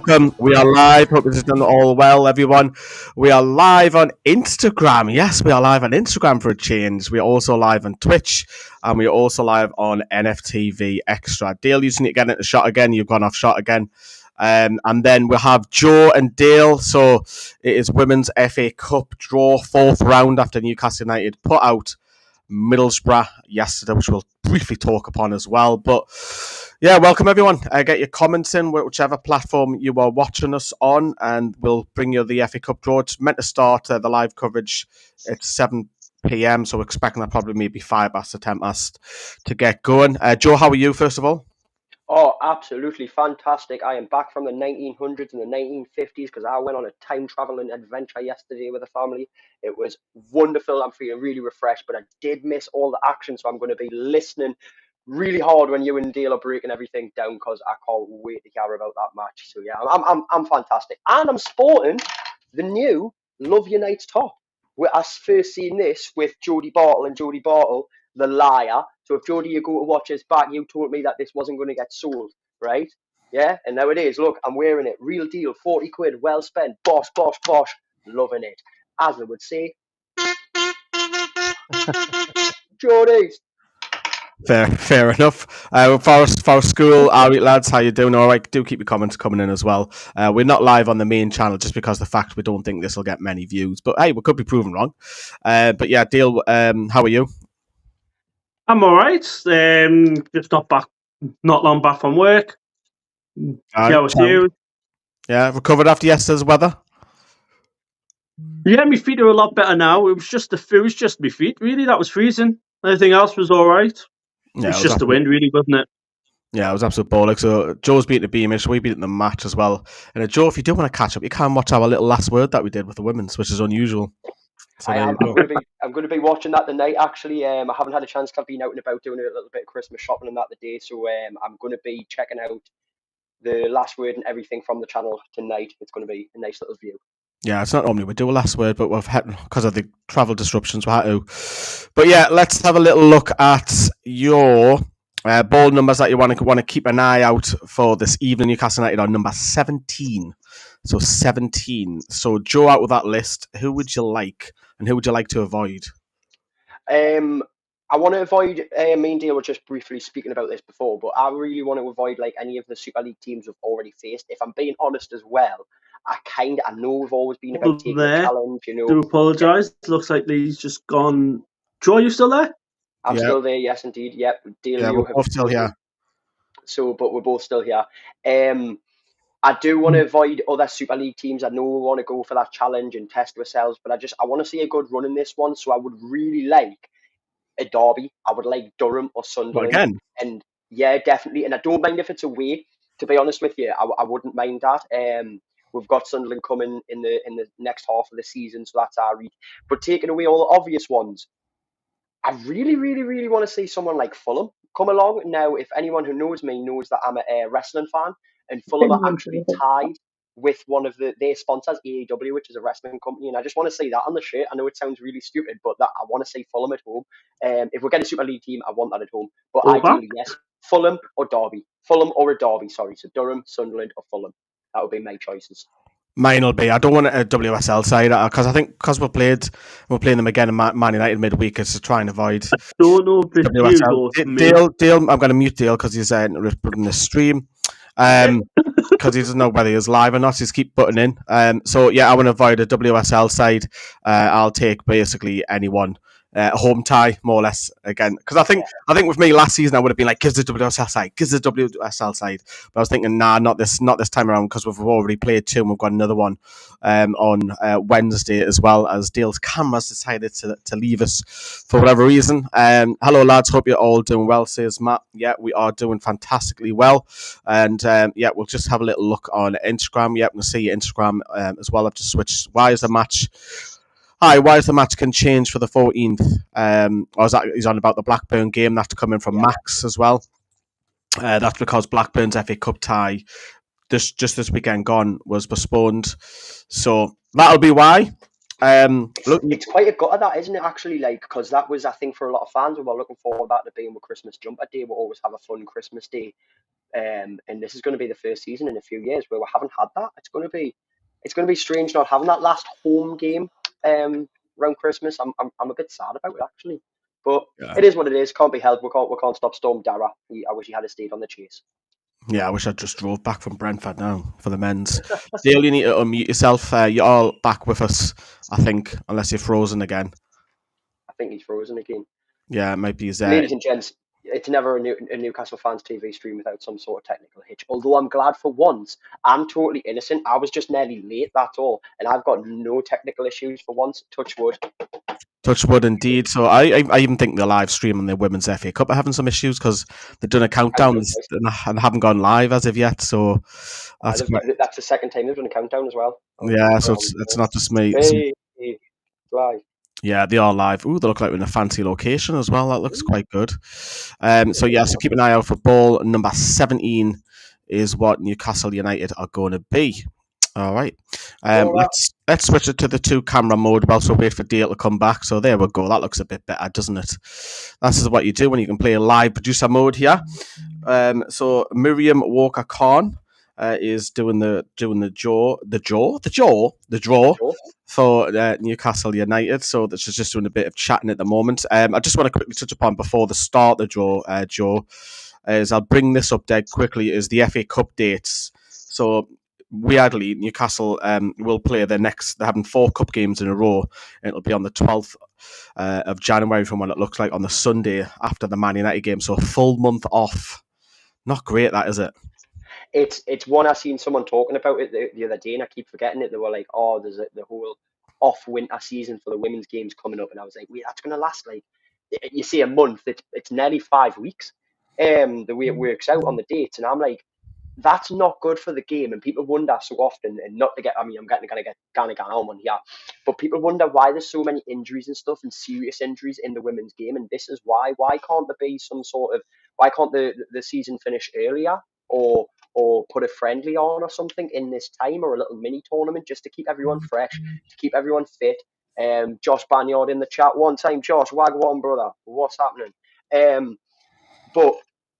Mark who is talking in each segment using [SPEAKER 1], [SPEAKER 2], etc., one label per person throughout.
[SPEAKER 1] welcome. We are live. Hope this is done all well, everyone. We are live on Instagram. Yes, we are live on Instagram for a change. We are also live on Twitch, and we are also live on NFTV Extra. Dale, you just need to get into shot again. You've gone off shot again. And then we'll have Joe and Dale. So it is Women's FA Cup draw, fourth round after Newcastle United put out Middlesbrough yesterday, which we'll briefly talk upon as well. But yeah, welcome everyone. Get your comments in whichever platform you are watching us on, and we'll bring you the FA Cup draw. It's meant to start the live coverage at 7 p.m, so we're expecting that probably maybe 5 past or 10 past to get going. Joe, how are you, first of all?
[SPEAKER 2] Oh, absolutely fantastic. I am back from the 1900s and the 1950s because I went on a time-traveling adventure yesterday with the family. It was wonderful. I'm feeling really refreshed, but I did miss all the action, so I'm going to be listening really hard when you and Dale are breaking everything down because I can't wait to hear about that match. So yeah, I'm fantastic. And I'm sporting the new Love Unites top. I first seen this with Jodie Bartle and Jodie Bartle, the liar. So if Jodie, you go to watch this back, you told me that this wasn't going to get sold, right? Yeah, and now it is. Look, I'm wearing it. Real deal, 40 quid, well spent. Bosh, bosh, bosh. Loving it. As they would say, Jodie.
[SPEAKER 1] Fair enough. For school, all right, lads, how you doing? All right, do keep your comments coming in as well. We're not live on the main channel just because the fact we don't think this will get many views. But hey, we could be proven wrong. But yeah, Dale, how are you?
[SPEAKER 3] I'm all right. Just not long back from work. How was you?
[SPEAKER 1] Yeah, recovered after yesterday's weather.
[SPEAKER 3] Yeah, my feet are a lot better now. It was just my feet, really. That was freezing. Everything else was all right. Yeah, it was just the wind, really, wasn't it?
[SPEAKER 1] Yeah, it was absolute bollock. So Joe's beating the Beamish, we beat the match as well. And Joe, if you do want to catch up, you can watch our little last word that we did with the women's, which is unusual.
[SPEAKER 2] So I'm going to be watching that tonight. Actually, I haven't had a chance. I've been out and about doing a little bit of Christmas shopping and that the day. So I'm going to be checking out the last word and everything from the channel tonight. It's going to be a nice little view.
[SPEAKER 1] Yeah, it's not normally we do a last word, but we've had, because of the travel disruptions, we had to. But yeah, let's have a little look at your ball numbers that you want to keep an eye out for this evening. Newcastle United on number 17. So 17. So Joe, out with that list, who would you like and who would you like to avoid?
[SPEAKER 2] I want to avoid, me and Dale were just briefly speaking about this before, but I really want to avoid like any of the Super League teams we've already faced. If I'm being honest as well, I know we've always been about taking a challenge, you know.
[SPEAKER 3] I do apologise. It looks like he's just gone. Joe, are you still there?
[SPEAKER 2] I'm still there, yes indeed. Yep. Dale,
[SPEAKER 1] yeah, we're both still here.
[SPEAKER 2] So, but we're both still here. I do want to avoid other Super League teams. I know we want to go for that challenge and test ourselves, but I want to see a good run in this one. So I would really like a derby. I would like Durham or Sunderland.
[SPEAKER 1] Well, again?
[SPEAKER 2] And yeah, definitely. And I don't mind if it's away. To be honest with you, I wouldn't mind that. We've got Sunderland coming in the next half of the season, so that's our read. But taking away all the obvious ones, I really, really, really want to see someone like Fulham come along. Now, if anyone who knows me knows that I'm a wrestling fan, and Fulham are actually tied with one of their sponsors, AEW, which is a wrestling company, and I just want to see that on the shirt. I know it sounds really stupid, but that I want to see Fulham at home. If we're getting a Super League team, I want that at home. But ideally, yes, Fulham or Derby. Fulham or a Derby, sorry. So Durham, Sunderland or Fulham. That would be my choices.
[SPEAKER 1] Mine will be. I don't want a WSL side because I think because we're playing them again in Man United midweek. It's to try and avoid.
[SPEAKER 3] I don't know if this
[SPEAKER 1] WSL. Dale, I'm going to mute Dale because he's in the stream. Because he doesn't know whether he's live or not. He's keep putting in. So yeah, I want to avoid a WSL side. I'll take basically anyone. Home tie, more or less, again. Because I think with me last season, I would have been like, give the WSL side. But I was thinking, nah, not this time around, because we've already played two and we've got another one on Wednesday, as well as Dale's cameras decided to leave us for whatever reason. Hello, lads. Hope you're all doing well, says Matt. Yeah, we are doing fantastically well. And yeah, we'll just have a little look on Instagram. Yeah, we'll see Instagram as well. I've just switched. Why is the match can change for the 14th? He's on about the Blackburn game that's coming from Max as well. That's because Blackburn's FA Cup tie just this weekend gone was postponed. So that'll be why.
[SPEAKER 2] Look, it's quite a gutter, that, isn't it? Actually, like, because that was, I think, for a lot of fans, we were looking forward to that being with Christmas Jumper Day. We always have a fun Christmas Day And this is going to be the first season in a few years where we haven't had that. It's going to be strange not having that last home game around Christmas. I'm a bit sad about it actually, but
[SPEAKER 1] Yeah.
[SPEAKER 2] it is what it is. Can't be helped. We can't stop Storm Dara. I wish he had stayed on the chase.
[SPEAKER 1] Yeah, I wish I just drove back from Brentford now for the men's. Dale, you need to unmute yourself. You're all back with us, I think, unless you're frozen again.
[SPEAKER 2] I think he's frozen again.
[SPEAKER 1] Yeah, it might be his.
[SPEAKER 2] Ladies and gents, it's never a Newcastle fans TV stream without some sort of technical hitch. Although I'm glad for once, I'm totally innocent. I was just nearly late, that's all. And I've got no technical issues for once. Touch wood.
[SPEAKER 1] Touch wood, indeed. So I even think the live stream on the Women's FA Cup are having some issues because they've done a countdown and haven't gone live as of yet. So
[SPEAKER 2] that's the second time they've done a countdown as well.
[SPEAKER 1] Yeah, so it's not just me.
[SPEAKER 2] Hey, live.
[SPEAKER 1] Yeah, they are live. Ooh, they look like we're in a fancy location as well. That looks quite good. So keep an eye out for ball number 17 is what Newcastle United are going to be. All right. Let's switch it to the 2-camera mode. We'll also wait for Dale to come back. So there we go. That looks a bit better, doesn't it? That's what you do when you can play a live producer mode here. So Miriam Walker Khan is doing the draw for Newcastle United. So that's just doing a bit of chatting at the moment. I just want to quickly touch upon before the start of the draw, Joe, is I'll bring this up dead quickly, is the FA Cup dates. So weirdly, Newcastle will play they're having 4 cup games in a row, and it'll be on the 12th of January from what it looks like, on the Sunday after the Man United game. So a full month off. Not great, that, is it?
[SPEAKER 2] It's one I seen someone talking about it the other day, and I keep forgetting it. They were like, "Oh, there's the whole off winter season for the women's games coming up," and I was like, "Wait, that's going to last like you see a month? It's nearly 5 weeks." The way it works out on the dates, and I'm like, that's not good for the game. And people wonder so often, and not to get, I mean, I'm going to get on one here, but people wonder why there's so many injuries and stuff and serious injuries in the women's game. And this is why. Why can't there be some sort of, why can't the season finish earlier, or put a friendly on or something in this time, or a little mini tournament just to keep everyone fresh, to keep everyone fit? Josh Banyard in the chat one time. Josh, wagwan, brother. What's happening? But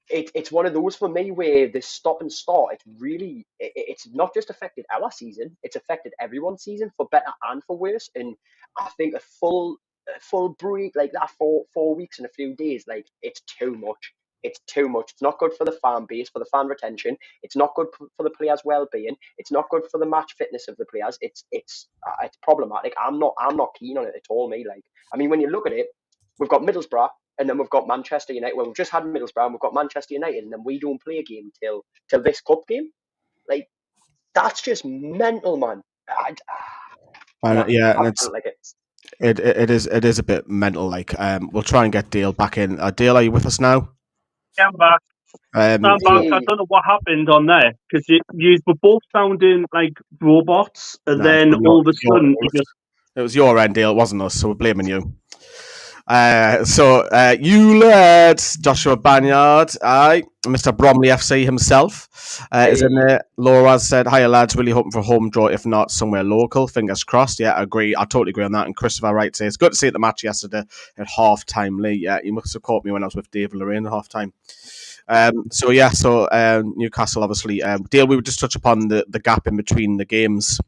[SPEAKER 2] it's one of those for me where this stop and start, it's not just affected our season, it's affected everyone's season for better and for worse. And I think a full break like that, 4 weeks and a few days, like it's too much. It's too much. It's not good for the fan base, for the fan retention. It's not good for the players' well-being. It's not good for the match fitness of the players. It's problematic. I'm not keen on it at all. Me, like, I mean, when you look at it, we've got Middlesbrough, and then we've got Manchester United. Well, we've just had Middlesbrough, and we've got Manchester United, and then we don't play a game till this cup game. Like, that's just mental, man.
[SPEAKER 1] And it's
[SPEAKER 2] like it.
[SPEAKER 1] It is a bit mental. Like, we'll try and get Dale back in. Dale, are you with us now?
[SPEAKER 3] Yeah, I'm back. I'm back. I don't know what happened on there because you were both sounding like robots, and then all of a sudden
[SPEAKER 1] it was your end, Dale. It wasn't us, so we're blaming you. You lads, Joshua Banyard, Mr. Bromley FC himself is in there. Laura said, "Hiya lads, really hoping for a home draw, if not somewhere local. Fingers crossed." Yeah, I agree. I totally agree on that. And Christopher Wright says, "Good to see the match yesterday at half time, Lee." Yeah, you must have caught me when I was with Dave and Lorraine at half time. Newcastle, obviously. Dale, we would just touch upon the gap in between the games.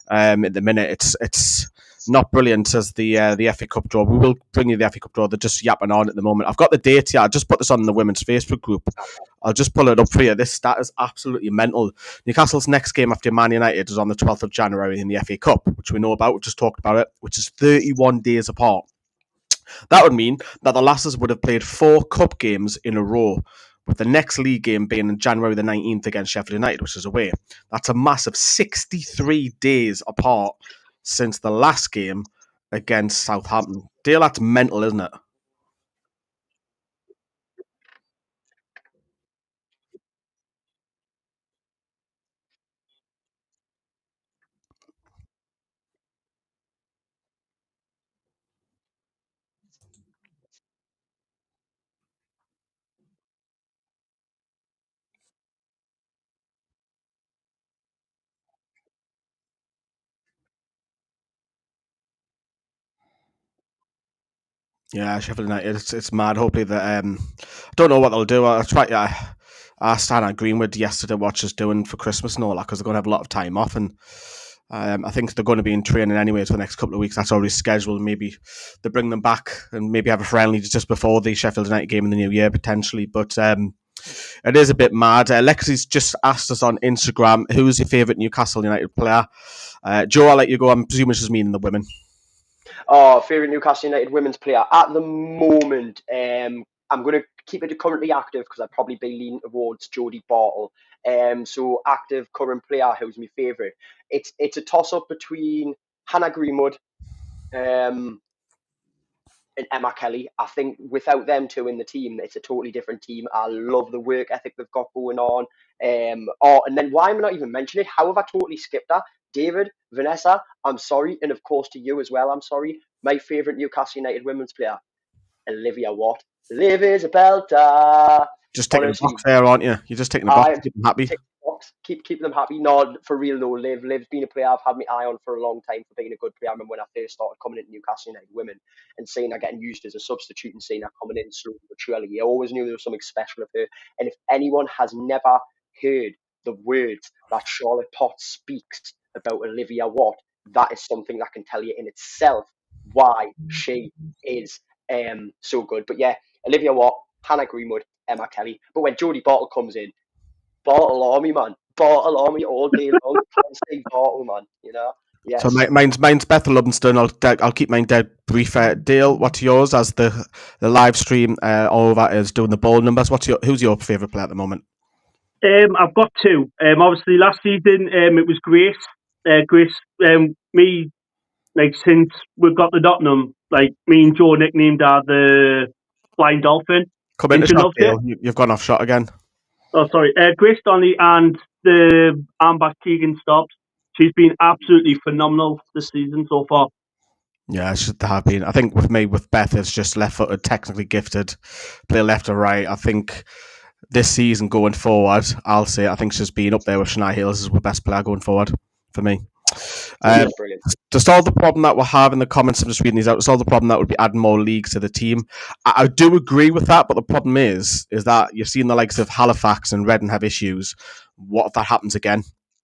[SPEAKER 1] At the minute, it's not brilliant as the FA Cup draw. We will bring you the FA Cup draw. They're just yapping on at the moment. I've got the date here. I just put this on the women's Facebook group. I'll just pull it up for you. This stat is absolutely mental. Newcastle's next game after Man United is on the 12th of January in the FA Cup, which we know about. We just talked about it, which is 31 days apart. That would mean that the lasses would have played 4 cup games in a row, with the next league game being on January the 19th against Sheffield United, which is away. That's a massive 63 days apart since the last game against Southampton. Dale, that's mental, isn't it? Yeah, Sheffield United. It's mad. Hopefully that I don't know what they'll do. I'll try. asked Anna Greenwood yesterday what she's doing for Christmas and all that, because they're going to have a lot of time off, and I think they're going to be in training anyway for the next couple of weeks. That's already scheduled. Maybe they bring them back and maybe have a friendly just before the Sheffield United game in the new year, potentially. But it is a bit mad. Lexi's just asked us on Instagram, who's your favourite Newcastle United player? Joe, I'll let you go. I'm presuming she's meaning the women.
[SPEAKER 2] Oh, favourite Newcastle United women's player at the moment. I'm going to keep it currently active because I'd probably be leaning towards Jodie Bartle. So active current player who's my favourite. It's a toss up between Hannah Greenwood, and Emma Kelly. I think without them two in the team, it's a totally different team. I love the work ethic they've got going on. And then why am I not even mentioning it? How have I totally skipped that? David, Vanessa, I'm sorry. And of course to you as well, I'm sorry. My favourite Newcastle United women's player, Olivia Watt. Liv is a belter.
[SPEAKER 1] Just taking
[SPEAKER 2] Honestly,
[SPEAKER 1] a box there, aren't you? You're just taking a box to keep them happy.
[SPEAKER 2] Keep them happy. No, for real though, Liv's been a player I've had my eye on for a long time for being a good player. I remember when I first started coming into Newcastle United women and seeing her getting used as a substitute and seeing her coming in slowly but surely. You always knew there was something special of her. And if anyone has never heard the words that Charlotte Potts speaks about Olivia Watt, that is something that can tell you in itself why she is so good. But yeah, Olivia Watt, Hannah Greenwood, Emma Kelly. But when Jodie Bartle comes in, Bartle Army, man. Bartle Army all day long. Can't say Bartle, man. You know? Yes.
[SPEAKER 1] So mine's Bethel Livingston. I'll keep mine dead brief. Dale, what's yours as the live stream? All that is doing the ball numbers. Who's your favourite player at the moment?
[SPEAKER 3] I've got two. Obviously, last season it was Grace. Grace, me, like since we've got the Tottenham, like me and Joe nicknamed her the Flying Dolphin.
[SPEAKER 1] Come into shot, Dale. You've gone off shot again.
[SPEAKER 3] Oh, sorry. Grace Donnelly and the Amber Keegan Stobbs. She's been absolutely phenomenal this season so far.
[SPEAKER 1] Yeah, it should have been. I think with Beth, it's just left-footed, technically gifted, play left or right. I think this season going forward, I'll say I think she's been up there with Shania Hills as the best player going forward for me.
[SPEAKER 2] Brilliant.
[SPEAKER 1] To solve the problem that we'll have in the comments, I'm just reading these out. To solve the problem that would be adding more leagues to the team. I do agree with that, but the problem is that you've seen the likes of Halifax and Reading have issues. What if that happens again?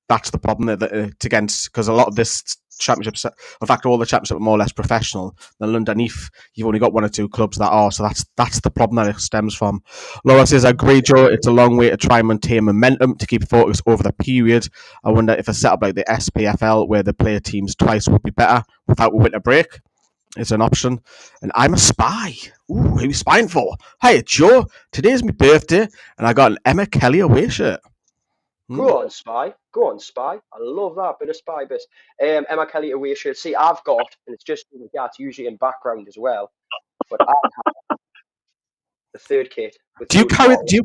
[SPEAKER 1] That's the problem that it's against, because a lot of this championships, in fact, all the championships are more or less professional. Then underneath, you've only got one or two clubs that are, so that's the problem that it stems from. Laura says, I agree, Joe. It's a long way to try and maintain momentum to keep focus over the period. I wonder if a setup like the SPFL, where they play teams twice, would be better without a winter break. It's an option. And I'm a spy. Ooh, who are you spying for? Hey, Joe, today's my birthday, and I got an Emma Kelly away shirt.
[SPEAKER 2] Go on, Spy. Go on, Spy. I love that bit of Spy bit. Emma Kelly away shirt. See, I've got, and it's just, yeah, it's usually in background as well, but I have the third kit.
[SPEAKER 1] Do you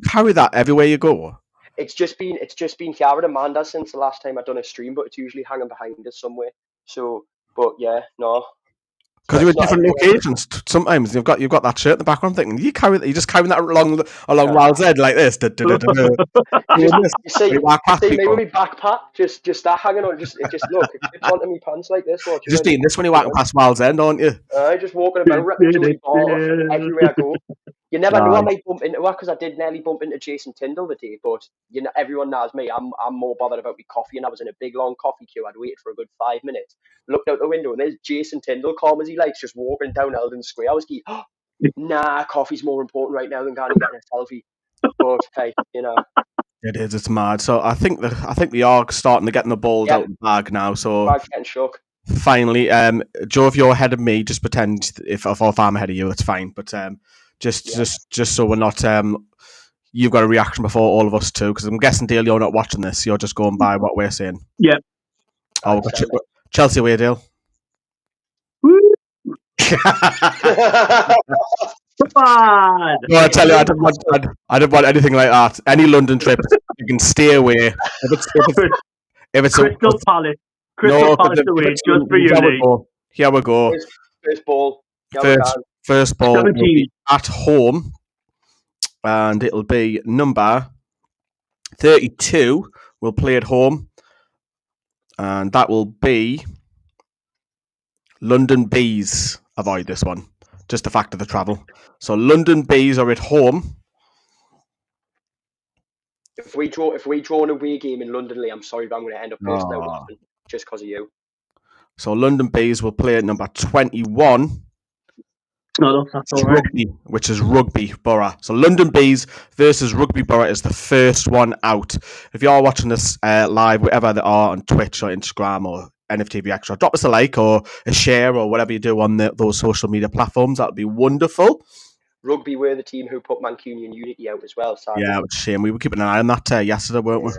[SPEAKER 1] carry that everywhere you go?
[SPEAKER 2] It's just been here with Amanda since the last time I've done a stream, but it's usually hanging behind us somewhere. So, but yeah, no.
[SPEAKER 1] Because you're at different locations. Sometimes you've got that shirt in the background. Thinking you just carrying that along Wild's End like this.
[SPEAKER 2] You see me with my backpack, just that hanging on. Just look, it's onto me pants like this.
[SPEAKER 1] You're just doing this when you're walking past Wild's End, aren't you?
[SPEAKER 2] Just walking about everywhere I go. You never know I might bump into her, because I did nearly bump into Jason Tyndall the day, but you know, everyone knows me. I'm more bothered about my coffee, and I was in a big long coffee queue. I'd waited for a good 5 minutes, looked out the window, and there's Jason Tyndall, calm as he likes, just walking down Eldon Square. I was like, nah, coffee's more important right now than going and getting a selfie. But hey, you know.
[SPEAKER 1] It is. It's mad. So I think the ARG's starting to get the balls out of the bag now. So
[SPEAKER 2] bag's getting shook.
[SPEAKER 1] Finally, Joe, if you're ahead of me, just pretend if I'm ahead of you, it's fine. But just so we're not you've got a reaction before all of us too, because I'm guessing, Dale, you're not watching this. You're just going by what we're saying.
[SPEAKER 3] Yeah.
[SPEAKER 1] Oh, Chelsea away, Dale. No, I tell you, I didn't want anything like that. Any London trip, you can stay away. If it's
[SPEAKER 3] Crystal Palace. Crystal Palace away, just for you, Lee.
[SPEAKER 1] Here we go.
[SPEAKER 2] First ball.
[SPEAKER 1] First ball will be at home, and it'll be number 32. We'll play at home, and that will be London Bees. Avoid this one. Just the fact of the travel. So London Bees are at home.
[SPEAKER 2] If we draw an away game in London, Lee, I'm sorry, but I'm going to end up bursting out
[SPEAKER 1] Oh.
[SPEAKER 2] laughing just because of you.
[SPEAKER 1] So London Bees will play at number 21.
[SPEAKER 3] No, that's all right.
[SPEAKER 1] Rugby, which is Rugby Borough. So London Bees versus Rugby Borough is the first one out. If you are watching this live, wherever they are on Twitch or Instagram or NFTV Extra, drop us a like or a share or whatever you do on those social media platforms. That would be wonderful.
[SPEAKER 2] Rugby were the team who put Mancunian Unity out as well, sadly.
[SPEAKER 1] Yeah, it's a shame. We were keeping an eye on that yesterday, weren't we?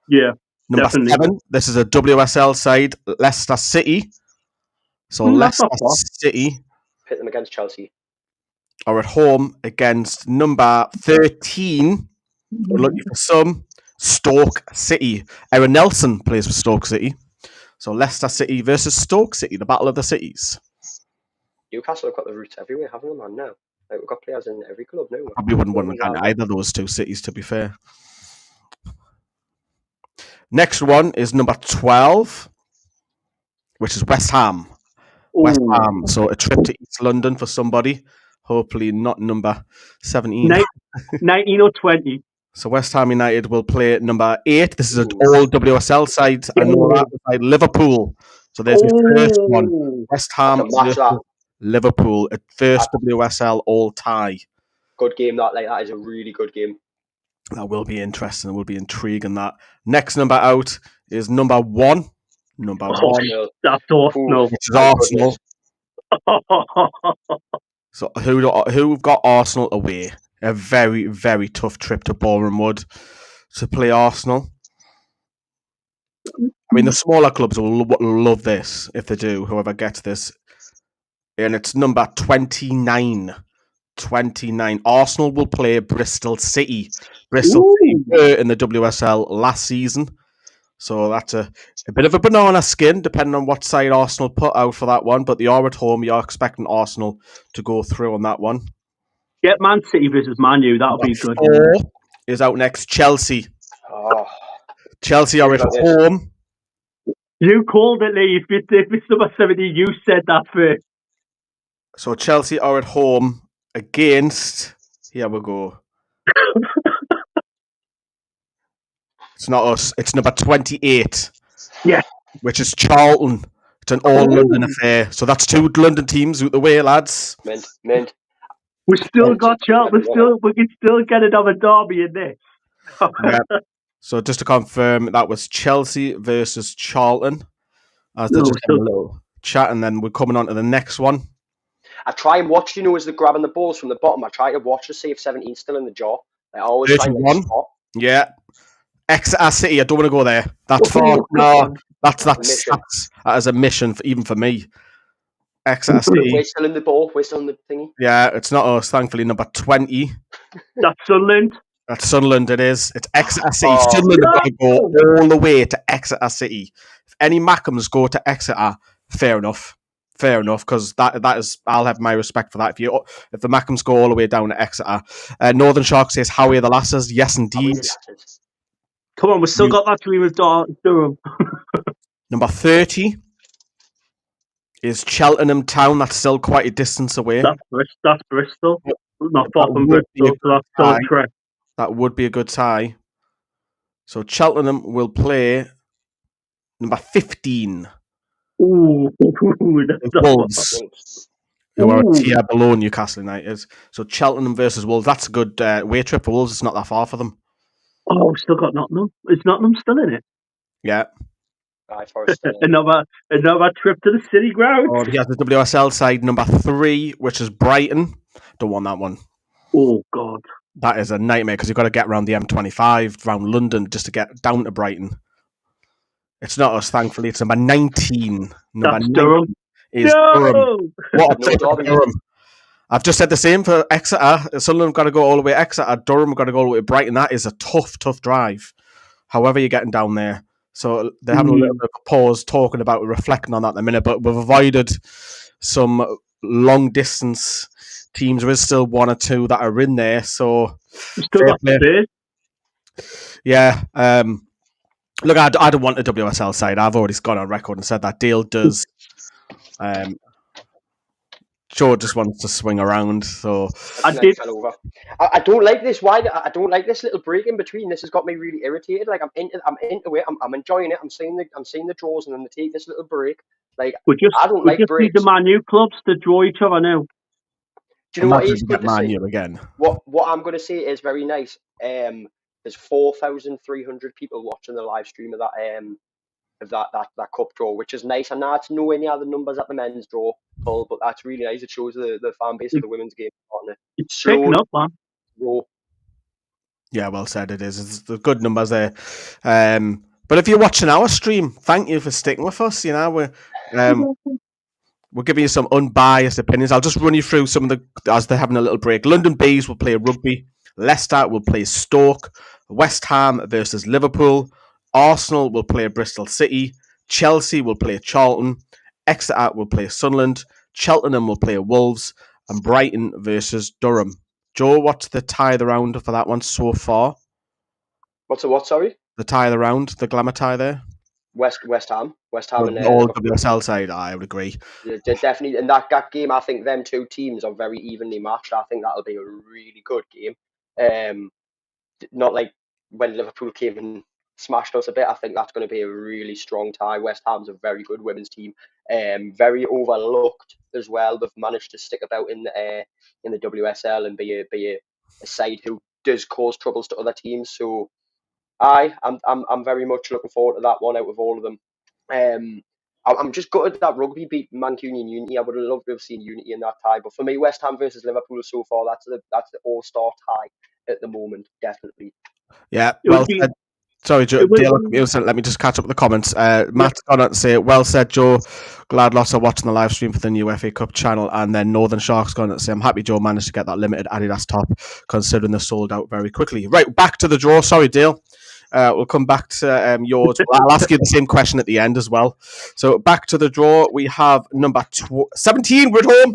[SPEAKER 3] Yeah,
[SPEAKER 1] Number
[SPEAKER 3] definitely.
[SPEAKER 1] 7, this is a WSL side, Leicester City. So Leicester City
[SPEAKER 2] Pit them against Chelsea.
[SPEAKER 1] are at home against number 13, lucky for some, Stoke City. Aaron Nelson plays for Stoke City. So Leicester City versus Stoke City, the battle of the cities.
[SPEAKER 2] Newcastle have got the roots everywhere, haven't they, man? No. Like, we've got players in every club now.
[SPEAKER 1] Probably wouldn't want to either of those two cities, to be fair. Next one is number 12, which is West Ham. West Ham. So a trip to East London for somebody. Hopefully not number 17.
[SPEAKER 3] 19 or 20.
[SPEAKER 1] So West Ham United will play at number 8. This is an all WSL side. I know that side, Liverpool. So there's the first one. West Ham versus Liverpool at first WSL all tie.
[SPEAKER 2] Good game that. Like, that is a really good game.
[SPEAKER 1] That will be interesting. It will be intriguing. That next number out is number 1. Number 1.
[SPEAKER 3] That's Arsenal.
[SPEAKER 1] Which is Arsenal. So who've got Arsenal away? A very, very tough trip to Boreham Wood to play Arsenal. I mean, the smaller clubs will love this if they do, whoever gets this. And it's number 29. 29. Arsenal will play Bristol City. Bristol City were in the WSL last season. So that's a bit of a banana skin, depending on what side Arsenal put out for that one. But they are at home. You're expecting Arsenal to go through on that one.
[SPEAKER 3] Get Man City versus Man U. That'll be good.
[SPEAKER 1] 4 is out next. Chelsea.
[SPEAKER 2] Oh.
[SPEAKER 1] Chelsea are at home.
[SPEAKER 3] You called it, Lee. If it's number 17, you said that first.
[SPEAKER 1] So Chelsea are at home against. Here we go. It's not us. It's number 28.
[SPEAKER 3] Yeah.
[SPEAKER 1] Which is Charlton. It's an all-London affair. So that's 2 London teams out the way, lads.
[SPEAKER 2] Mint.
[SPEAKER 3] We still got Charlton. We can still get another derby in this.
[SPEAKER 1] Yeah. So just to confirm, that was Chelsea versus Charlton. As they're just having a little chat, and then we're coming on to the next one.
[SPEAKER 2] I try and watch, as they're grabbing the balls from the bottom. I try to watch to see if 17's still in the jaw. I always try and spot.
[SPEAKER 1] Yeah. Exeter City, I don't want to go there. That's far. No, that's that is a mission, even for me. Exeter City.
[SPEAKER 2] We're still in the ball. We're still in the thingy.
[SPEAKER 1] Yeah, it's not us, thankfully. Number 20.
[SPEAKER 3] That's Sunderland.
[SPEAKER 1] That's Sunderland, it is. It's Exeter City. Sunderland have got to go all the way to Exeter City. If any Mackhams go to Exeter, fair enough. Fair enough, because that is, I'll have my respect for that. If the Mackhams go all the way down to Exeter. Northern Shark says, how are the lasses? Yes, indeed.
[SPEAKER 3] Come on, we've still got that dream of Durham.
[SPEAKER 1] Number 30 is Cheltenham Town. That's still quite a distance away.
[SPEAKER 3] That's Bristol. Not far from Bristol, so that's still a trek.
[SPEAKER 1] That would be a good tie. So Cheltenham will play number 15.
[SPEAKER 3] Ooh,
[SPEAKER 1] Wolves, who are a tier below Newcastle United. So Cheltenham versus Wolves. That's a good away trip for Wolves. It's not that far for them.
[SPEAKER 3] Oh, we've still got Nottingham. Is Nottingham still in it?
[SPEAKER 1] Yeah.
[SPEAKER 3] Another trip to the city ground.
[SPEAKER 1] Oh, he has the WSL side number 3, which is Brighton. Don't want that one.
[SPEAKER 3] Oh, God.
[SPEAKER 1] That is a nightmare because you've got to get around the M25, around London, just to get down to Brighton. It's not us, thankfully. It's number 19.
[SPEAKER 3] That's Durham.
[SPEAKER 1] Durham. What a trip to Durham. I've just said the same for Exeter. Sunderland got to go all the way to Exeter. Durham got to go all the way to Brighton. That is a tough drive. However you're getting down there. So they're having a little bit of a pause talking about reflecting on that in a minute, but we've avoided some long distance teams. There is still 1 or 2 that are in there. So
[SPEAKER 3] still got the
[SPEAKER 1] yeah. Look, I don't want a WSL side. I've already gone on record and said that Dale does Joe just wants to swing around. So
[SPEAKER 3] I
[SPEAKER 2] That's
[SPEAKER 3] did.
[SPEAKER 2] fell over. I don't like this. Why? I don't like this little break in between. This has got me really irritated. Like I'm into it. I'm enjoying it. I'm seeing the draws, and then they take this little break. Like
[SPEAKER 3] We just
[SPEAKER 2] I don't
[SPEAKER 3] we
[SPEAKER 2] like
[SPEAKER 3] just need the
[SPEAKER 2] breaks.
[SPEAKER 3] Man U clubs to draw each other now.
[SPEAKER 2] Do you know what
[SPEAKER 1] imagine
[SPEAKER 2] is
[SPEAKER 1] we
[SPEAKER 2] good
[SPEAKER 1] get
[SPEAKER 2] to
[SPEAKER 1] Man
[SPEAKER 2] see?
[SPEAKER 1] U again.
[SPEAKER 2] What I'm going to say is very nice. There's 4,300 people watching the live stream of that cup draw, which is nice. And that's nowhere near the numbers at the men's draw, Paul, but that's really nice. It shows the fan base of the women's game on it.
[SPEAKER 3] It's
[SPEAKER 2] Slow
[SPEAKER 3] picking up, man.
[SPEAKER 2] draw.
[SPEAKER 1] Yeah, well said. It is. It's the good numbers there. But if you're watching our stream, thank you for sticking with us. You know, we're giving you some unbiased opinions. I'll just run you through some of as they're having a little break. London Bees will play rugby. Leicester will play Stoke. West Ham versus Liverpool. Arsenal will play Bristol City. Chelsea will play Charlton. Exeter will play Sunderland. Cheltenham will play Wolves. And Brighton versus Durham. Joe, what's the tie of the round for that one so far?
[SPEAKER 2] What's the what? Sorry,
[SPEAKER 1] The tie of the round, the glamour tie there?
[SPEAKER 2] West Ham, and
[SPEAKER 1] All
[SPEAKER 2] Liverpool.
[SPEAKER 1] WSL side, I would agree.
[SPEAKER 2] Yeah, definitely. In that game, I think them two teams are very evenly matched. I think that'll be a really good game. Not like when Liverpool came and smashed us a bit. I think that's going to be a really strong tie. West Ham's a very good women's team. Very overlooked as well. They've managed to stick about in the WSL and be a side who does cause troubles to other teams. So I'm very much looking forward to that one out of all of them. I'm just gutted that rugby beat Mancunian Unity. I would have loved to have seen Unity in that tie, but for me, West Ham versus Liverpool so far, that's the all-star tie at the moment, definitely.
[SPEAKER 1] Yeah,
[SPEAKER 3] It
[SPEAKER 1] well
[SPEAKER 3] would be.
[SPEAKER 1] said. Sorry, Joe.
[SPEAKER 3] It would,
[SPEAKER 1] Let me just catch up with the comments. Matt's gone out to say, well said, Joe. Glad lots are watching the live stream for the new FA Cup channel. And then Northern Sharks gone out to say, I'm happy Joe managed to get that limited Adidas top, considering they're sold out very quickly. Right, back to the draw. Sorry, Dale. We'll come back to yours. I'll ask you the same question at the end as well. So back to the draw. We have number 17. We're at home.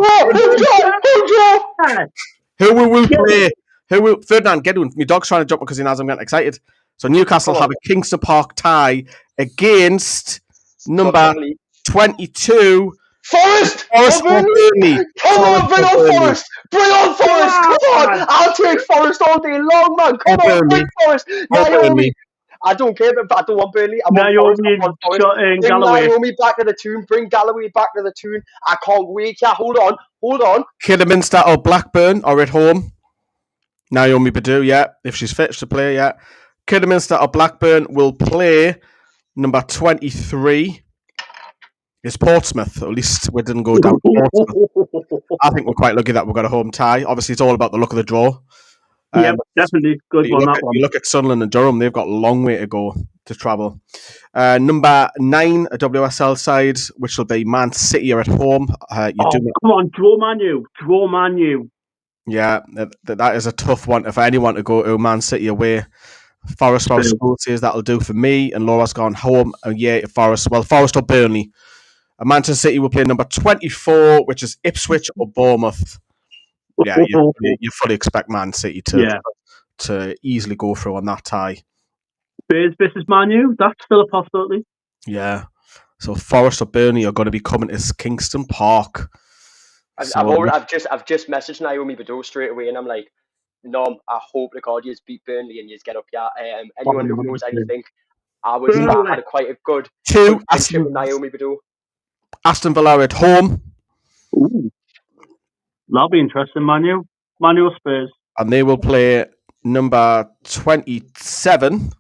[SPEAKER 1] Who will we play? Ferdinand, get on. My dog's trying to jump because he knows I'm getting excited. So Newcastle have a Kingston Park tie against number 22.
[SPEAKER 2] Forest!
[SPEAKER 1] Forest or Burnley.
[SPEAKER 2] Come on, bring on Forest! Bring on Forest! Come on! I'll take Forest all day long, man! Come on, bring Forest! Naomi! I don't care, but I don't want Burnley. I want Forest. Bring Naomi back to the tune. Bring Galloway back to the tune. I can't wait. Yeah, hold on.
[SPEAKER 1] Kidderminster or Blackburn are at home. Naomi Badu, yeah. If she's fit to play, yeah. Kidderminster or Blackburn will play number 23. It's Portsmouth. At least we didn't go down to Portsmouth. I think we're quite lucky that we've got a home tie. Obviously, it's all about the look of the draw.
[SPEAKER 3] Yeah, definitely good one.
[SPEAKER 1] You look at Sunderland and Durham; they've got a long way to go to travel. Number 9, a WSL side, which will be Man City are at home.
[SPEAKER 3] Come on, draw Man U.
[SPEAKER 1] Yeah, that is a tough one for anyone to go to. Man City away. Forest School says that'll do for me, and Laura's gone home. Yeah, Forest. Well, Forest or Burnley. Manchester City will play number 24, which is Ipswich or Bournemouth. Yeah, you fully expect Man City to easily go through on that tie.
[SPEAKER 3] Spurs versus Man U, that's still a possibility.
[SPEAKER 1] Yeah. So Forest or Burnley are going to be coming to Kingston Park.
[SPEAKER 2] I've just messaged Naomi Badu straight away, and I'm like, Nom, I hope the God you beat Burnley and you get up here. Anyone who knows anything, I had quite a good friendship with Naomi Badu.
[SPEAKER 1] Aston Villa at home.
[SPEAKER 3] Ooh. That'll be interesting, Man U or Spurs.
[SPEAKER 1] And they will play number 27.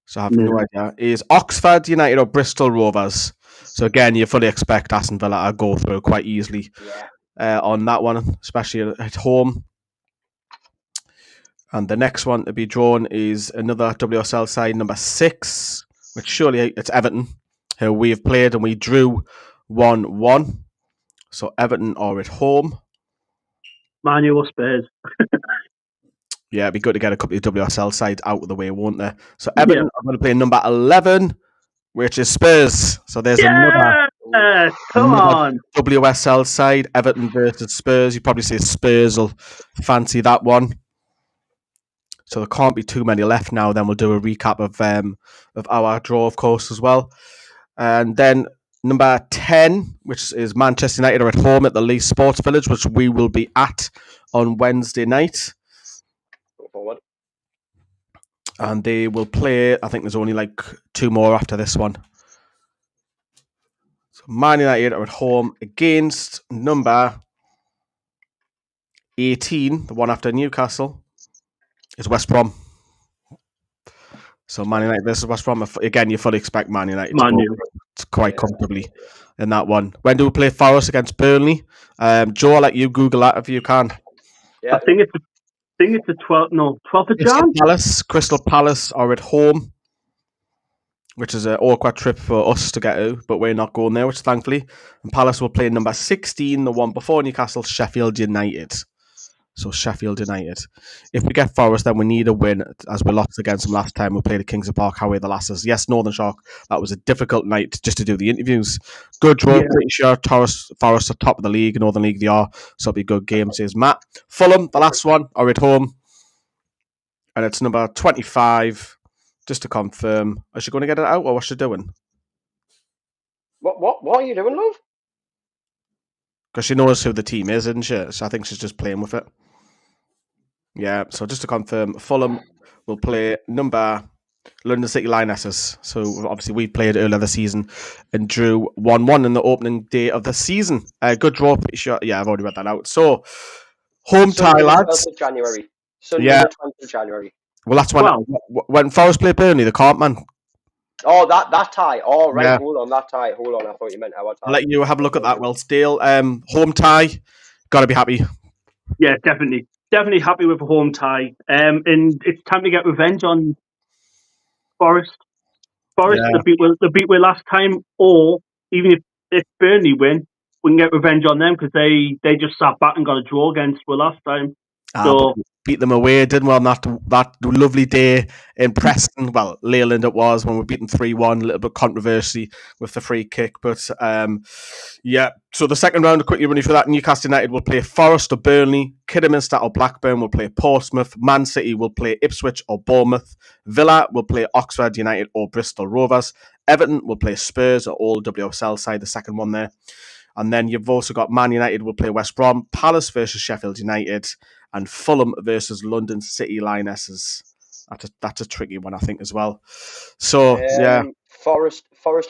[SPEAKER 1] So I have no idea. Is Oxford United or Bristol Rovers? So again, you fully expect Aston Villa to go through quite easily on that one, especially at home. And the next one to be drawn is another WSL side, number 6, which surely it's Everton, who we have played and we drew 1-1. So Everton are at home.
[SPEAKER 3] Man U or Spurs?
[SPEAKER 1] Yeah, it'd be good to get a couple of WSL sides out of the way, won't they? So Everton are going to play number 11, which is Spurs. So there's another WSL side, Everton versus Spurs. You probably say Spurs will fancy that one. So there can't be too many left now. Then we'll do a recap of our draw, of course, as well. And then Number 10, which is Manchester United are at home at the Lee Sports Village, which we will be at on Wednesday night.
[SPEAKER 2] Go forward.
[SPEAKER 1] And they will play, I think there's only like 2 more after this one. So Man United are at home against number 18, the one after Newcastle, is West Brom. So Man United versus West Brom. Again, you fully expect Man United to go quite comfortably in that one. When do we play Forest against Burnley? Joe, I'll let you Google that if you can.
[SPEAKER 3] Yeah. I think it's the 12th of Jan.
[SPEAKER 1] Crystal Palace are at home, which is an awkward trip for us to get to, but we're not going there, which thankfully. And Palace will play number 16, the one before Newcastle, Sheffield United. So Sheffield United. If we get Forest, then we need a win, as we lost against them last time. We played at Kings of Park, Howie the Lasses. Yes, Northern Shark, that was a difficult night just to do the interviews. Good draw, pretty sure Forest are top of the league, Northern League they are, so it'll be a good game, says Matt. Fulham, the last one, are at home, and it's number 25, just to confirm. Is she going to get it out, or what's she doing?
[SPEAKER 2] What are you doing, love?
[SPEAKER 1] Because she knows who the team is, isn't she? So I think she's just playing with it. Yeah, so just to confirm, Fulham will play number London City Lionesses. So obviously we played earlier this season and drew 1-1 in the opening day of the season. Good draw, pretty sure. Yeah, I've already read that out. So, home tie, lads.
[SPEAKER 2] January. Sunday the 12th of January.
[SPEAKER 1] Well, that's when Forest play Burnley, they can't, man.
[SPEAKER 2] Oh, that tie. Oh, right. Yeah. Hold on, that tie. Hold on, I thought you meant our tie.
[SPEAKER 1] I'll let you have a look at that, Will Steele. Home tie, got to be happy.
[SPEAKER 3] Yeah, definitely. Definitely happy with a home tie. And it's time to get revenge on Forest. The beat we last time, or even if Burnley win, we can get revenge on them because they just sat back and got a draw against us last time. So
[SPEAKER 1] beat them away, didn't we, on that lovely day in Preston? Well, Leyland it was, when we beat them 3-1, a little bit of controversy with the free kick. But yeah, so the second round, quickly running for that, Newcastle United will play Forest or Burnley, Kidderminster or Blackburn will play Portsmouth, Man City will play Ipswich or Bournemouth, Villa will play Oxford United or Bristol Rovers, Everton will play Spurs or Old WSL side, the second one there. And then you've also got Man United will play West Brom, Palace versus Sheffield United, and Fulham versus London City Lionesses. That's a tricky one, I think, as well. So, yeah.
[SPEAKER 2] Forest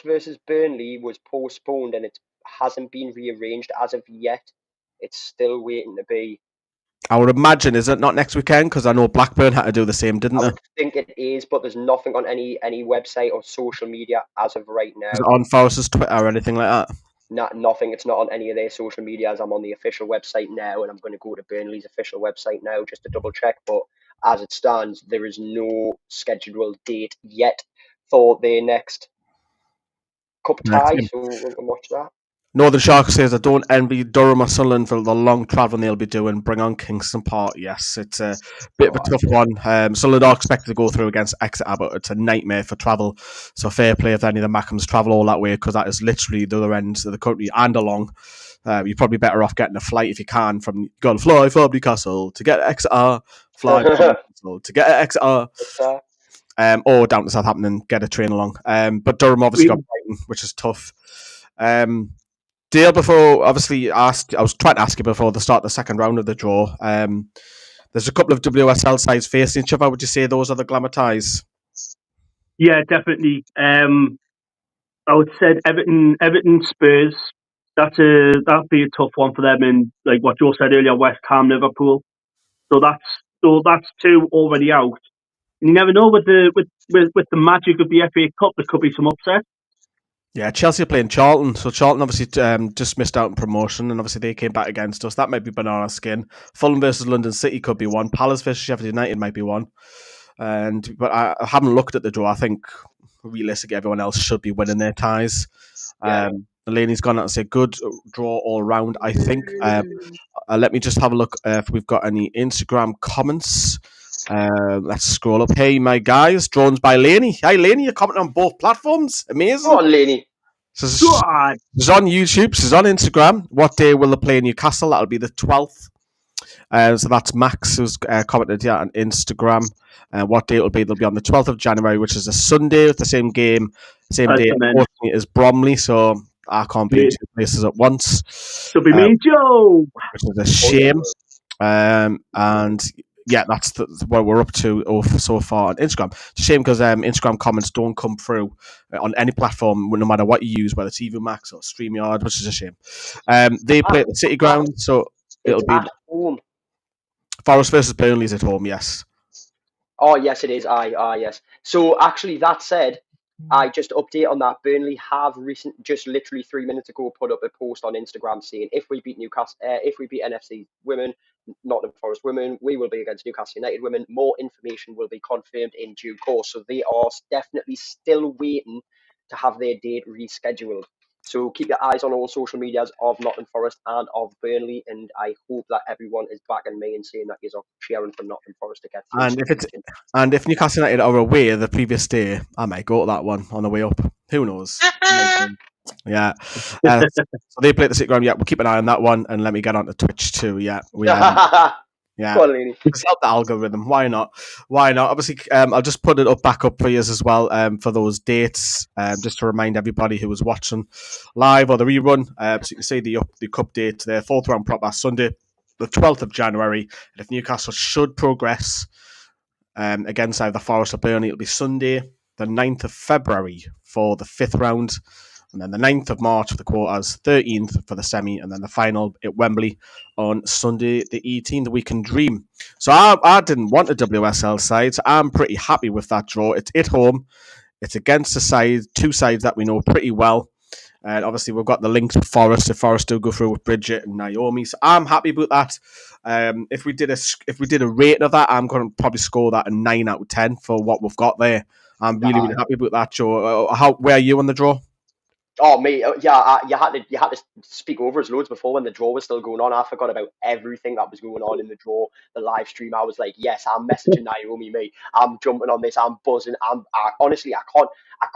[SPEAKER 2] versus Burnley was postponed and it hasn't been rearranged as of yet. It's still waiting to be.
[SPEAKER 1] I would imagine, is it not next weekend? Because I know Blackburn had to do the same, didn't they?
[SPEAKER 2] I think it is, but there's nothing on any website or social media as of right now.
[SPEAKER 1] Is it on Forest's Twitter or anything like that?
[SPEAKER 2] Nothing. It's not on any of their social medias. I'm on the official website now, and I'm going to go to Burnley's official website now just to double check. But as it stands, there is no scheduled date yet for their next cup tie. So we'll watch that.
[SPEAKER 1] Northern Shark says, I don't envy Durham or Sunderland for the long travelling they'll be doing. Bring on Kingston Park. Yes, it's a bit of a tough one. Sunderland are expected to go through against Exeter, but it's a nightmare for travel. So fair play if any of the Mackhams travel all that way, because that is literally the other end of the country and along. You're probably better off getting a flight if you can. You got to fly from Newcastle to get to Exeter, fly from Newcastle to get to Exeter. Or down to Southampton and get a train along. But Durham obviously got Brighton, which is tough. Dale, before, obviously, I was trying to ask you before the start of the second round of the draw. There's a couple of WSL sides facing each other. Would you say those are the glamour ties?
[SPEAKER 3] Yeah, definitely. I would say Everton, Spurs. That'd be a tough one for them. And like what Joe said earlier, West Ham, Liverpool. So that's two already out. And you never know with the magic of the FA Cup, there could be some upset.
[SPEAKER 1] Yeah, Chelsea are playing Charlton. So Charlton obviously just missed out on promotion, and obviously they came back against us. That might be banana skin. Fulham versus London City could be one. Palace versus Sheffield United might be one. But I haven't looked at the draw. I think realistically everyone else should be winning their ties. Eleni's gone out and said good draw all round, I think. Let me just have a look if we've got any Instagram comments. Let's scroll up. Hey, my guys, drones by Laney. Hi, Laney, you're commenting on both platforms. Amazing.
[SPEAKER 2] Go on, Laney.
[SPEAKER 1] So this is on YouTube. This is on Instagram. What day will they play Newcastle? That'll be the 12th. So that's Max who's commented on Instagram. What day it'll be? They'll be on the 12th of January, which is a Sunday with the same game, same day, unfortunately, as Bromley. So I can't be in two places at once.
[SPEAKER 3] So be me and Joe.
[SPEAKER 1] Which is a shame. And yeah, that's what we're up to so far on Instagram. It's a shame because Instagram comments don't come through on any platform, no matter what you use, whether it's EV Max or StreamYard, which is a shame. They play at the City Ground, so it'll be
[SPEAKER 2] at home.
[SPEAKER 1] Forest versus Burnley's at home, yes.
[SPEAKER 2] Oh, yes, it is. Yes. So, actually, that said, I just update on that. Burnley have just literally 3 minutes ago, put up a post on Instagram saying if we beat Newcastle, if we beat NFC women, Nottingham Forest women, we will be against Newcastle United women. More information will be confirmed in due course. So they are definitely still waiting to have their date rescheduled. So keep your eyes on all social medias of Nottingham Forest and of Burnley, and I hope that everyone is backing me and saying that you're cheering for Nottingham Forest to get through.
[SPEAKER 1] And if Newcastle United are away the previous day, I might go to that one on the way up. Who knows? Yeah. So they play at the City Ground. Yeah, we'll keep an eye on that one, and let me get onto Twitch too. Yeah, yeah. Just help the algorithm. Why not? Obviously, I'll just put it back up for you as well for those dates, just to remind everybody who was watching live or the rerun. So you can see the cup date there, 4th round proper Sunday, the 12th of January. And if Newcastle should progress against either Forest or Burnley, it'll be Sunday, the 9th of February for the 5th round. And then the 9th of March for the quarters, 13th for the semi, and then the final at Wembley on Sunday, the 18th. We can dream. So I didn't want a WSL side, so I'm pretty happy with that draw. It's at home. It's against two sides that we know pretty well. And obviously, we've got the links with Forest. If Forest do go through with Bridget and Naomi, so I'm happy about that. If we did a rating of that, I'm going to probably score that a 9 out of 10 for what we've got there. I'm really happy about that, Joe. Where are you on the draw?
[SPEAKER 2] Oh, mate, yeah, you had to speak over us loads before when the draw was still going on. I forgot about everything that was going on in the draw, the live stream. I was like, yes, I'm messaging Naomi, mate. I'm jumping on this. I'm buzzing. Honestly, I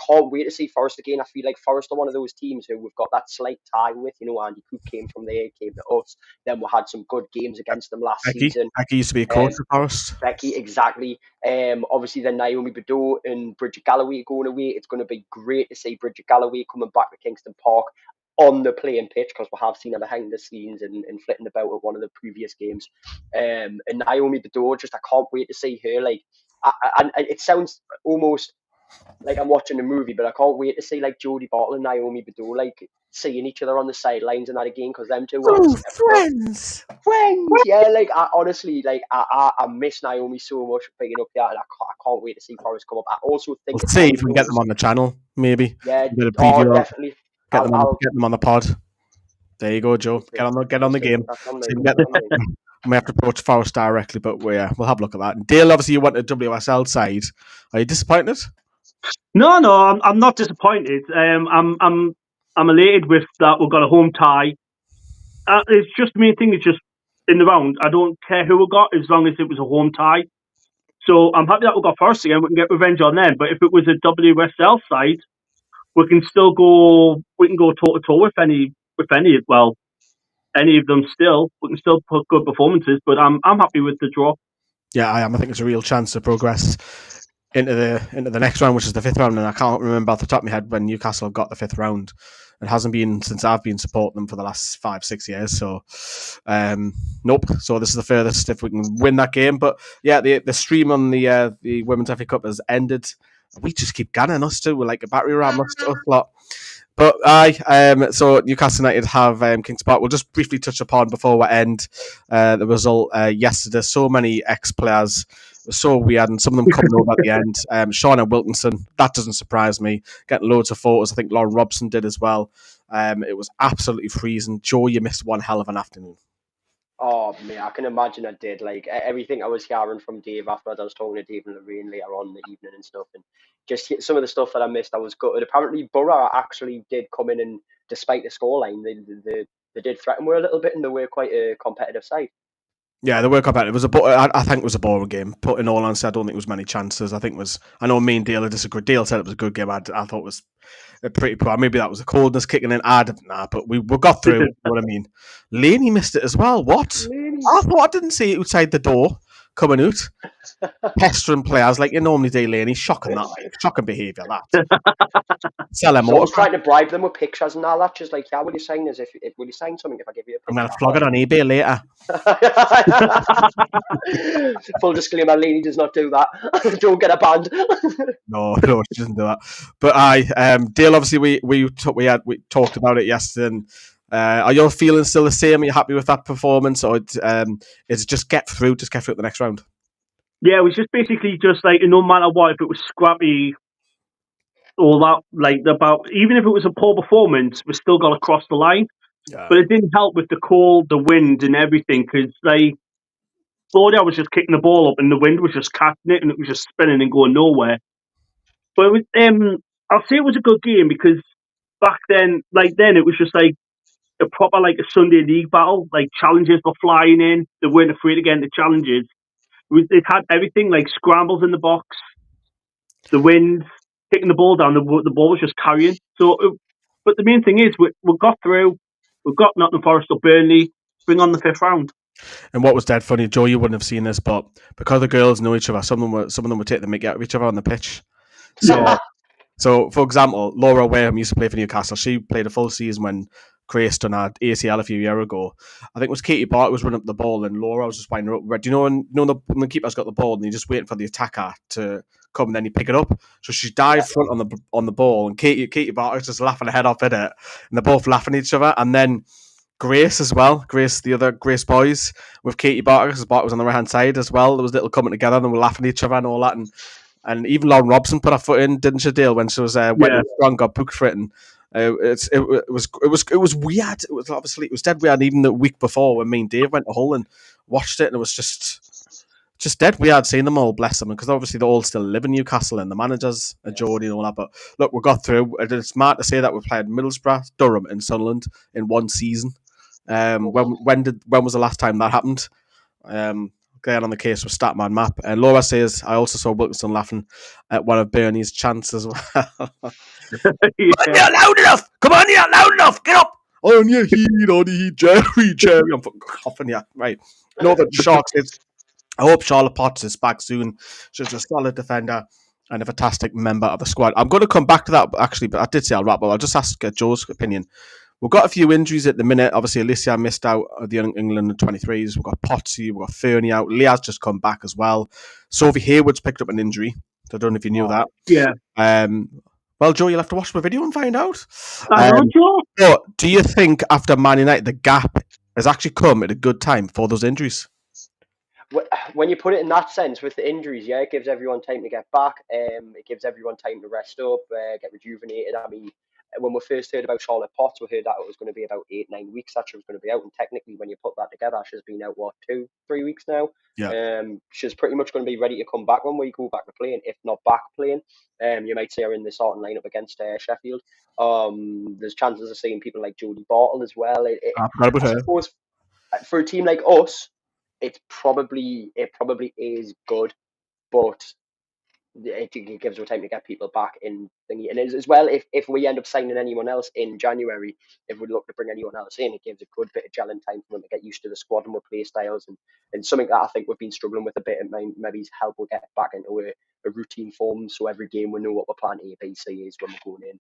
[SPEAKER 2] can't wait to see Forest again. I feel like Forest are one of those teams who we've got that slight tie with. You know, Andy Coop came from there, came to us. Then we had some good games against them last season.
[SPEAKER 1] Becky used to be a coach for Forest.
[SPEAKER 2] Becky, exactly. Obviously, then Naomi Bedeau and Bridget Galloway going away. It's going to be great to see Bridget Galloway coming back to Kingston Park on the playing pitch, because we have seen her behind the scenes and flitting about at one of the previous games. And Naomi Bedeau, I can't wait to see her. Like, it sounds almost like I'm watching a movie, but I can't wait to see like Jodie Bartle and Naomi Bedeau like seeing each other on the sidelines and that again, because them two are
[SPEAKER 1] friends.
[SPEAKER 2] Yeah, like I honestly, like I miss Naomi so much for picking up that, and I can't wait to see Forest come up. I also think
[SPEAKER 1] see if we can get them on the channel, maybe.
[SPEAKER 2] Yeah, definitely.
[SPEAKER 1] Get them on the pod. There you go, Joe. Get on the game. We may have to approach Forest directly, but we'll have a look at that. And Dale, obviously, you want a WSL side. Are you disappointed?
[SPEAKER 3] No, I'm not disappointed. I'm elated with that. We've got a home tie. It's just the main thing is just in the round. I don't care who we got as long as it was a home tie. So I'm happy that we got Forest again. We can get revenge on them. But if it was a WSL side, we can still go. We can go toe to toe with any of them. Still, we can still put good performances. But I'm happy with the draw.
[SPEAKER 1] Yeah, I am. I think it's a real chance to progress into the next round, which is the 5th round. And I can't remember off the top of my head when Newcastle have got the 5th round. It hasn't been since I've been supporting them for the last 5-6 years. So, nope. So this is the furthest if we can win that game. But yeah, the stream on the Women's FA Cup has ended. We just keep gunning us too. We're like a battery ram us a lot. But so Newcastle United have Kingston Park. We'll just briefly touch upon before we end the result yesterday. So many ex-players. It was so weird, and some of them coming over at the end. Shauna Wilkinson, that doesn't surprise me. Getting loads of photos. I think Lauren Robson did as well. It was absolutely freezing. Joe, you missed one hell of an afternoon.
[SPEAKER 2] Oh, man, I can imagine I did. Like, everything I was hearing from Dave afterwards, I was talking to Dave and Lorraine later on in the evening and stuff, and just some of the stuff that I missed, I was gutted. Apparently, Borough actually did come in, and despite the scoreline, they did threaten me a little bit, and they were quite a competitive side.
[SPEAKER 1] Yeah, they were competitive. I think it was a boring game. Put in all honesty, I don't think it was many chances. I know me and Dale disagreed. Dale said it was a good game. I thought it was pretty poor. Maybe that was the coldness kicking in. But we got through. You know what I mean? Laney missed it as well. What?
[SPEAKER 2] Laney.
[SPEAKER 1] I thought I didn't see it outside the door. coming out, pestering players like you normally do, Laney. Shocking that, like shocking behaviour. That sell them
[SPEAKER 2] Someone's
[SPEAKER 1] autograph.
[SPEAKER 2] trying to bribe them with pictures and all that. Just like, yeah, will you sign as if will you sign something if I give you a
[SPEAKER 1] I'm
[SPEAKER 2] picture?
[SPEAKER 1] gonna flog it on eBay later.
[SPEAKER 2] Full disclaimer: Laney does not do that. Don't get a band.
[SPEAKER 1] No, she doesn't do that. But Dale, obviously we talked about it yesterday. And, are your feelings still the same? Are you happy with that performance, or is it just get through the next round?
[SPEAKER 3] Yeah, it was just basically just like no matter what, if it was scrappy, all that like about even if it was a poor performance, we still got across the line. But it didn't help with the cold, the wind, and everything because like Claudia was just kicking the ball up and the wind was just catching it and it was just spinning and going nowhere. But it was, I'll say it was a good game because back then, it was just like a proper like a Sunday league battle. Like challenges were flying in, they weren't afraid to get into challenges. It had everything like scrambles in the box, the wind, kicking the ball down. The ball was just carrying. But the main thing is we got through. We've got Nottingham Forest or Burnley. Bring on the 5th round.
[SPEAKER 1] And what was dead funny, Joe, you wouldn't have seen this, but because the girls know each other, some of them would take the mickey out of each other on the pitch. So, for example, Laura Wareham used to play for Newcastle. She played a full season when Grace done her ACL a few years ago. I think it was Katie Bartlett was running up the ball and Laura was just winding her up. Do you know when the keeper's got the ball and you're just waiting for the attacker to come and then you pick it up? So she dived front on the ball and Katie Bartlett's just laughing her head off at it. And they're both laughing at each other. And then Grace as well. The other Grace boys with Katie Bartlett, because Bartlett was on the right hand side as well. There was little coming together and they were laughing at each other and all that. And even Lauren Robson put her foot in, didn't she, Dale, when she was when strong got booked for it. And it was weird. It was dead weird. Even the week before when me and Dave went to Hull and watched it, and it was just dead weird seeing them all, bless them, because obviously they all still live in Newcastle and the managers are Geordie and all that. But look, we got through. It's mad to say that we played Middlesbrough, Durham, and Sunderland in one season. When was the last time that happened? Going on the case with Statman Map. And Laura says, I also saw Wilkinson laughing at one of Bernie's chants as well. Come on, you're loud enough! Come on, you're loud enough! Get up! On your heat, Jerry. I'm fucking coughing, yeah. Right. No, the Sharks is. I hope Charlotte Potts is back soon. She's a solid defender and a fantastic member of the squad. I'm going to come back to that, actually, but I did say I'll wrap up. I'll just ask Joe's opinion. We've got a few injuries at the minute. Obviously, Alicia missed out of the England 23s. We've got Potsy, we've got Fernie out. Leah's just come back as well. Sophie Hayward's picked up an injury. I don't know if you knew that.
[SPEAKER 3] Yeah.
[SPEAKER 1] Well, Joe, you'll have to watch the video and find out.
[SPEAKER 3] I know, Joe.
[SPEAKER 1] But do you think after Man United, the gap has actually come at a good time for those injuries?
[SPEAKER 2] When you put it in that sense with the injuries, yeah, it gives everyone time to get back. It gives everyone time to rest up, get rejuvenated. I mean, when we first heard about Charlotte Potts, we heard that it was going to be about 8-9 weeks that she was going to be out. And technically, when you put that together, she's been out, 2-3 weeks now?
[SPEAKER 1] Yeah.
[SPEAKER 2] She's pretty much going to be ready to come back when we go back to playing, if not back playing. You might see her in the starting lineup against Sheffield. There's chances of seeing people like Jodie Bartle as well. I suppose for a team like us, it probably is good, but it gives us time to get people back in thingy. And as well, if we end up signing anyone else in January, if we look to bring anyone else in, it gives a good bit of gelling time for them to get used to the squad and with play styles and something that I think we've been struggling with a bit. And maybe help will get back into a routine form, so every game we know what we're planning A, B, C is when we're going in.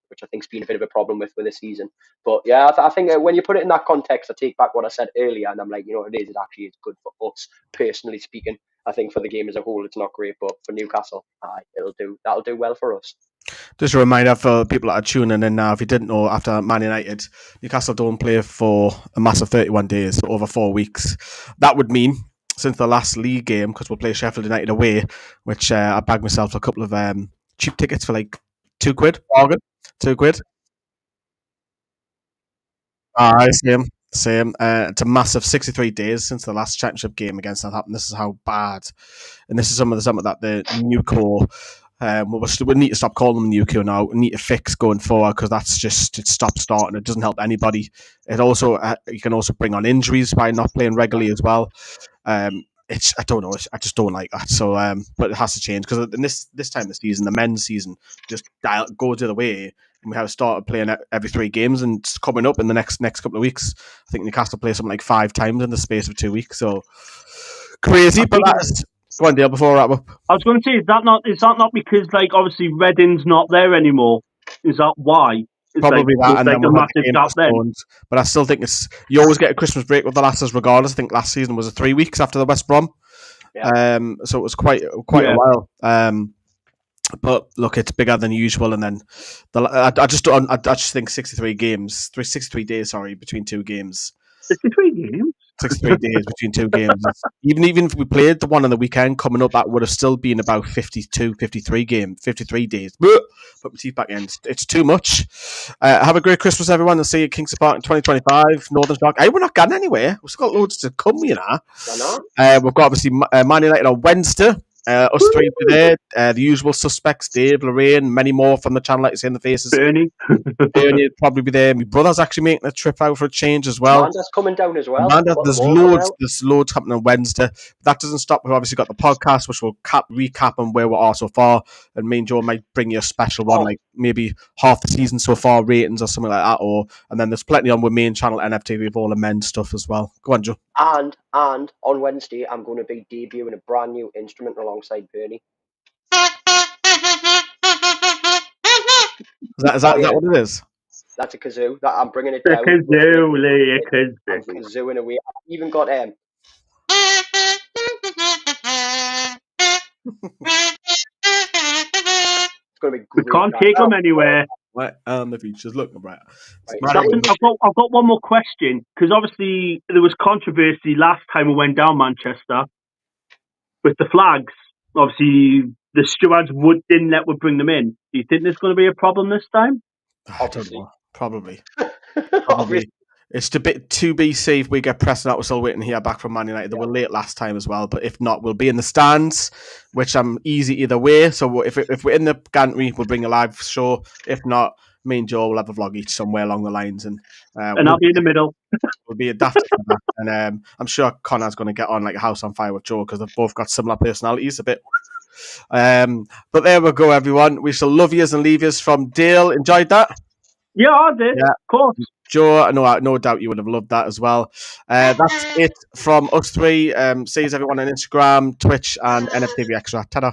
[SPEAKER 2] Which I think's been a bit of a problem with this season. But yeah, I think when you put it in that context, I take back what I said earlier, and I'm like, it actually is good for us, personally speaking. I think for the game as a whole, it's not great, but for Newcastle, that'll do well for us.
[SPEAKER 1] Just a reminder for people that are tuning in now, if you didn't know, after Man United, Newcastle don't play for a massive 31 days, so over 4 weeks. That would mean, since the last league game, because we'll play Sheffield United away, which I bagged myself a couple of cheap tickets for like £2. Bargain. £2. Same. It's a massive 63 days since the last championship game against Southampton. This is how bad, and this is some of that the new core. We need to stop calling them new core now. We need to fix going forward because that's just it stops starting. It doesn't help anybody. It also you can also bring on injuries by not playing regularly as well. I don't know. I just don't like that. So, but it has to change because in this time of the season, the men's season just goes the other way. And we have started playing every 3 games, and it's coming up in the next couple of weeks. I think Newcastle play something like 5 times in the space of 2 weeks. So Crazy, but that's go on, Dale. Before I wrap up,
[SPEAKER 3] I was going to say, is that not because like obviously Reading's not there anymore? Is that why? It's
[SPEAKER 1] probably that, and
[SPEAKER 3] like
[SPEAKER 1] then
[SPEAKER 3] a
[SPEAKER 1] we'll have the
[SPEAKER 3] massive
[SPEAKER 1] game
[SPEAKER 3] gap then.
[SPEAKER 1] postponed. But I still think you always get a Christmas break with the Lasses, regardless. I think last season was 3 weeks after the West Brom, so it was quite a while. But look, it's bigger than usual, and then I just think 63 days, between two games.
[SPEAKER 3] 63 games.
[SPEAKER 1] 63 days between two games. Even if we played the one on the weekend coming up, that would have still been about 53 days. Put my teeth back in. It's too much. Have a great Christmas, everyone, and see you at Kingston Park in 2025. Northern Shark. Hey, we're not going anywhere. We've still got loads to come, you know. We've got obviously Man United on Wednesday. Us three will be there. The usual suspects, Dave, Lorraine, many more from the channel, like you see in the faces.
[SPEAKER 3] Bernie
[SPEAKER 1] will probably be there. My brother's actually making a trip out for a change as well.
[SPEAKER 2] Amanda's coming down as well.
[SPEAKER 1] There's loads happening on Wednesday. That doesn't stop. We've obviously got the podcast, which will recap on where we are so far. And me and Joe might bring you a special one, like maybe half the season so far ratings or something like that. And then there's plenty on with main channel NFTV with all the men's stuff as well. Go on, Joe.
[SPEAKER 2] And on Wednesday, I'm going to be debuting a brand new instrument alongside Bernie.
[SPEAKER 1] Is that what it is?
[SPEAKER 2] That's a kazoo. That I'm bringing it down.
[SPEAKER 3] A kazoo.
[SPEAKER 2] I'm kazooing away. I've even got It's going to be great.
[SPEAKER 3] We can't take them anywhere.
[SPEAKER 1] Right, the future's looking bright.
[SPEAKER 3] I've got one more question, because obviously there was controversy last time we went down Manchester with the flags. Obviously, the stewards didn't let us bring them in. Do you think there's going to be a problem this time?
[SPEAKER 1] I don't know. Probably. It's a bit to be safe. We get pressed out. We're still waiting to hear back from Man United. They were late last time as well, but if not, we'll be in the stands, which I'm easy either way. So if we're in the gantry, we'll bring a live show. If not, me and Joe will have a vlog each somewhere along the lines, and
[SPEAKER 3] I'll be in the middle.
[SPEAKER 1] We'll be a daft together. And I'm sure Connor's going to get on like a house on fire with Joe, because they've both got similar personalities a bit. But there we go, everyone. We shall love yous and leave yous from Dale. Enjoyed that?
[SPEAKER 3] Yeah, I did. Yeah. Of course.
[SPEAKER 1] Joe, no doubt you would have loved that as well. That's it from us three. See you everyone on Instagram, Twitch, and NFTV Extra. Ta-da.